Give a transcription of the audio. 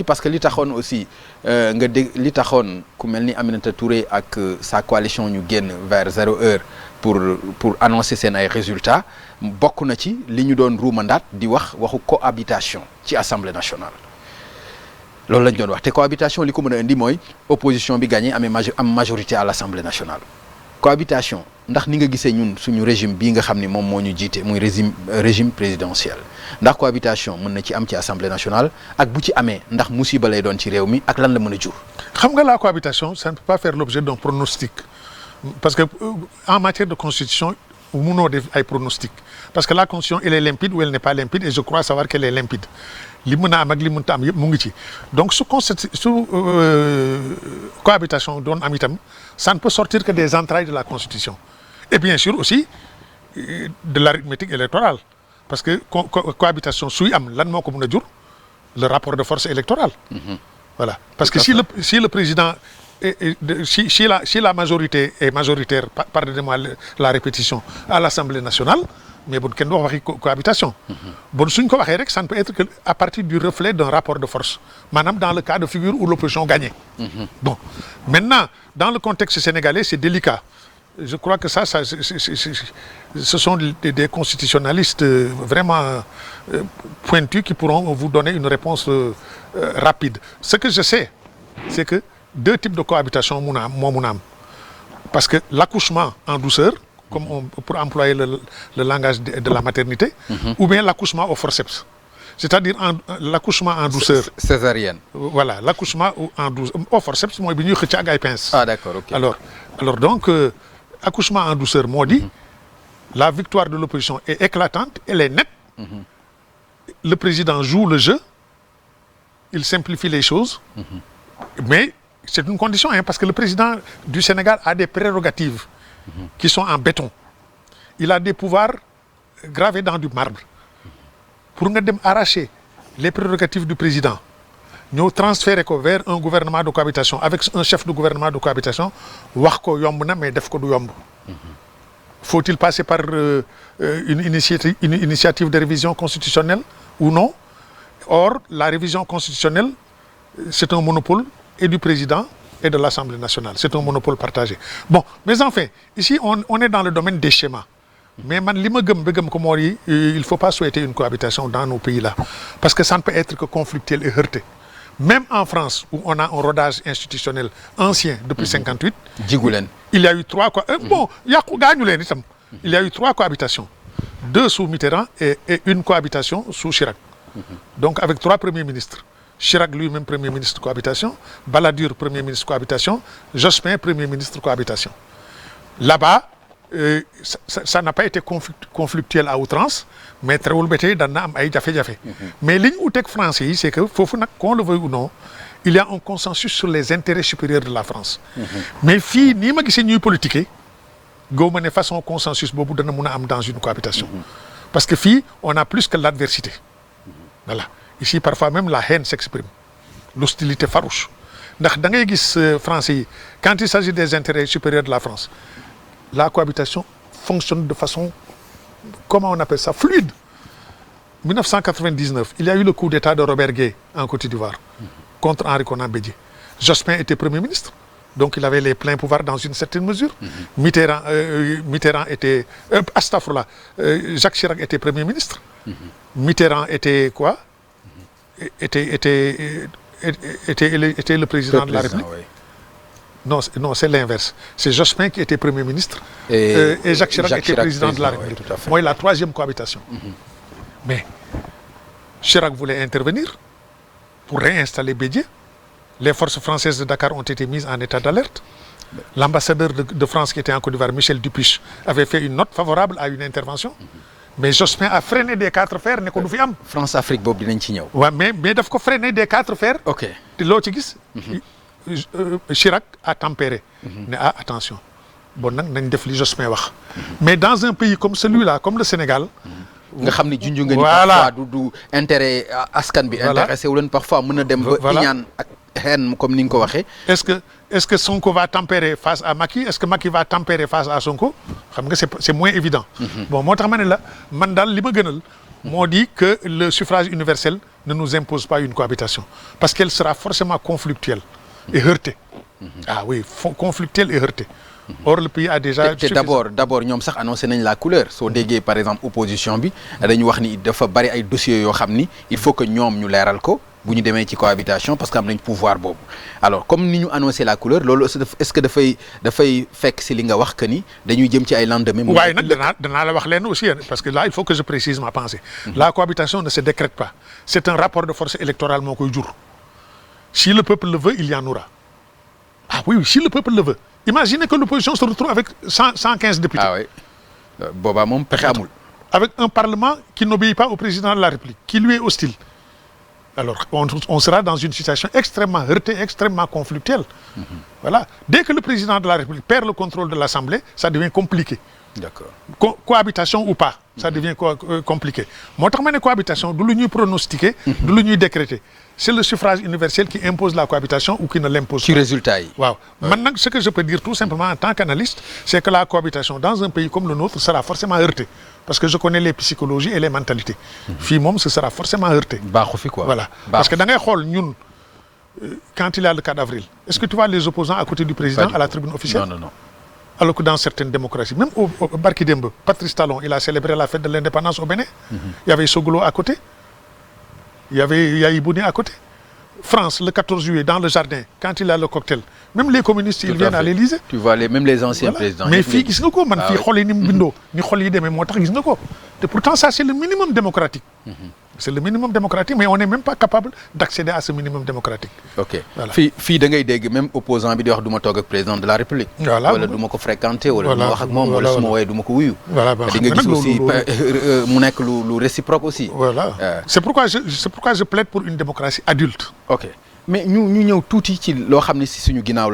parce que li taxoon aussi nga dégg li taxoon ku mel ni Aminata Touré ak sa coalition ñu génn vers 0 heure pour annoncer seen ay résultats bokk na ci li ñu doon ruumandaat di waxu cohabitation ci assemblée nationale. loolu lañ doon wax te cohabitation li ko mën a indi mooy opposition bi gagné am majorité à l'assemblée nationale. cohabitation ndax ni nga gisee ñun suñu régime bii nga xam ni moom moo ñu jiite muy régime présidentiel ndax cohabitation mën na ci am ci assemblée nationale ak bu ci amee ndax musiba lay doon ci réew mi ak lan la mën a jur. xam nga la cohabitation ça ne peut pas faire l'objet d'un pronostic parce que en matière de constitution mënoo def ay pronostic parce que la constitution elle est limpide ou elle n'est pas limpide et je crois savoir qu'elle est limpide li mën a am ak li mënta am yëpp mu ngi ci donc su cohabitation doon am itam ça ne peut sortir que des entrailles de la constitution et bien sûr aussi de l'arithmétique électorale parce que cohabitation suy am lan moo ko mën a jur le rapport de force électorale. Voilà parce que si le président si la majorité est majoritaire pardonnez-moi la répétition à l'Assemblée nationale mais bon kenn du wax waxi cohabitation. bon suñ ko waxee rek ça ne peut être que à partir du reflet d'un rapport de force maanaam dans le cas de figure où l'opposition gagnait. Bon maintenant dans le contexte sénégalais c'est délicat je crois que ce sont des constitutionnalistes vraiment pointus qui pourront vous donner une réponse rapide ce que je sais c'est que deux types de cohabitation moo mun a am parce que l'accouchement en douceur comme pour employer le langage de la maternité ou bien l'accouchement au forceps c'est-à-dire l'accouchement en douceur césarienne voilà l'accouchement au forceps mooy bi ñuy xëcc ak ay pinces. Ah d'accord, ok. Alors donc accouchement en douceur moo di la victoire de l'opposition est éclatante elle est nette le président joue le jeu il simplifie les choses mais c'est une condition parce que le président du Sénégal a des prérogatives qui sont en béton il a des pouvoirs gravés dans du marbre pour nga dem arracher les prérogatives du président ñëw transférer ko vers un gouvernement de cohabitation avec un chef de gouvernement de cohabitation wax ko yomb na mais def ko du yomb faut-il passer par une initiative de révision constitutionnelle ou non or la révision constitutionnelle c'est un monopole et du président et de l'Assemblée nationale c'est un monopole partagé bon mais enfin ici on est dans le domaine des schémas mais man li ma gëm ba gëm ko moo yi il faut pas souhaiter une cohabitation dans nos pays là parce que ça ne peut être que conflictuel et heurté même en France où on a un rodage institutionnel ancien depuis 58 jiguleen il y a eu bon yàqu gaañu leen itam il y a eu 3 cohabitations 2 sous Mitterrand et une cohabitation sous Chirac donc avec 3 premiers ministres Chirac lui-même premier ministre cohabitation Balladur premier ministre cohabitation Jospin premier ministre cohabitation là-bas ça n'a pas été conflictuel à outrance mais terewul ba tey daan na am ay jafe-jafe mais li ñu uteeg français yi c'est que foofu nag qu'on le veuille ou non il y a un consensus sur les intérêts supérieurs de la France mais fii nii ma gisee ñuy politiquer gaw ma ne façon consensus boobu dana mun a am dans une cohabitation parce que fii on a plus que l'adversité voilà ici parfois même la haine s'exprime l'hostilité farouche ndax da ngay gis français yi quand il s'agit des intérêts supérieurs de la France la cohabitation fonctionne de façon comment on appelle ça fluide 1999 il y a eu le coup d'état de Robert Gueye en Côte d'Ivoire contre Henri Konan Bédié Jospin était premier ministre donc il avait les pleins pouvoirs dans une certaine mesure Mitterrand était Jacques Chirac était premier ministre Mitterrand était quoi était le président de la République. Non, c'est l'inverse. C'est Jospin qui était Premier ministre et Jacques Chirac était président de la République. Moi, la 3e cohabitation. Mais Chirac voulait intervenir pour réinstaller Bédié. Les forces françaises de Dakar ont été mises en état d'alerte. L'ambassadeur de France qui était en Côte d'Ivoire, Michel Dupuche, avait fait une note favorable à une intervention. Mais Jospin a freiné des 4 fers ne ko du fi am. France-Afrique boobu dinañ ci ñëw. waaw mais daf ko freiné des 4 fers. ok te loo ci gis. Chirac a tempéré. ne attention bon nag nañ def li Jospin wax. mais dans un pays comme celui-là comme le Sénégal. nga xam ne junj nga ni voilà parfois du intérêt askan bi. intéressé wu leen parfois mën na dem ba. iñaan ak haine comme ni nga ko waxee. est-ce que Sonko va tempérer face à Macky est-ce que Macky va tempérer face à Sonko xam nga c'est moins évident. bon moo tax ma ne la man daal li ma gënal moo di que le suffrage universel ne nous impose pas une cohabitation parce qu'elle sera forcément conflictuelle et heurtée. Ah oui, conflictuelle et heurtée. Or le pays a déjà. te d'abord ñoom sax annoncé nañ la couleur soo déggee par exemple opposition bi dañu wax ni dafa bari ay dossiers yoo xam ni il faut que ñoom ñu leeral ko bu ñu demee ci cohabitation parce que am nañ pouvoir boobu alors comme ni ñu annoncé la couleur loolu est-ce que dafay fekk si li nga wax que ni dañuy jëm ci ay lendemain. waaye nag danaa la wax leen aussi parce que là il faut que je précise ma pensée. La cohabitation ne se décrète pas c'est un rapport de force électorale moo koy jur si le peuple le veut il y en aura. Ah oui, si le peuple le veut. Imaginez que l'opposition se retrouve avec 115 députés. Ah oui. Boba moom pexe amul. Avec un parlement qui n'obéit pas au président de la République, qui lui est hostile. Alors, on sera dans une situation extrêmement heurtée, extrêmement conflictuelle. Voilà. Dès que le président de la République perd le contrôle de l'Assemblée, ça devient compliqué. D'accord. Cohabitation ou pas, ça devient compliqué. Moo tax ma ne cohabitation du lu ñuy pronostiquer, du lu ñuy décréter. C'est le suffrage universel qui impose la cohabitation ou qui ne l'impose pas. Ci résultat yi. Waaw. Man nag ce que je peux dire tout simplement en tant qu'analyste, c'est que la cohabitation dans un pays comme le nôtre sera forcément heurtée. Parce que je connais les psychologies et les mentalités. Fii moom ce sera forcément heurté. Baaxu fi quoi. Voilà. Parce que da ngay xool ñun quand il y a le 4 avril, est-ce que tu vois les opposants à côté du président à la tribune officielle? Non. Alors que dans certaines démocraties, même au Barki Dembe, Patrice Talon, il a célébré la fête de l'indépendance au Bénin. Il y avait Sogolo à côté. Il y avait Yahibouni à côté. France, le 14 juillet, dans le jardin, quand il a le cocktail, même les communistes, ils viennent à l'Élysée. Tu vois, même les anciens présidents. Mais fii gis nga ko man fii xol yi ni mu bindoo ni xol yi demee moo tax gis nga ko te pourtant ça c'est le minimum démocratique. C'est le minimum démocratique mais on n'est même pas capable d'accéder à ce minimum démocratique. Ok voilà fii da ngay dégg même opposant bi di wax du ma toog ak président de la République. voilà wala du ma ko fréquenter wala du ma wax ak moom wala su ma woowee du ma ko wuyu. voilà di nga gis aussi mu nekk lu réciproque aussi. voilà c'est pourquoi je plaide pour une démocratie adulte. Ok mais ñu ñëw tuuti ci loo xam ne si suñu ginnaaw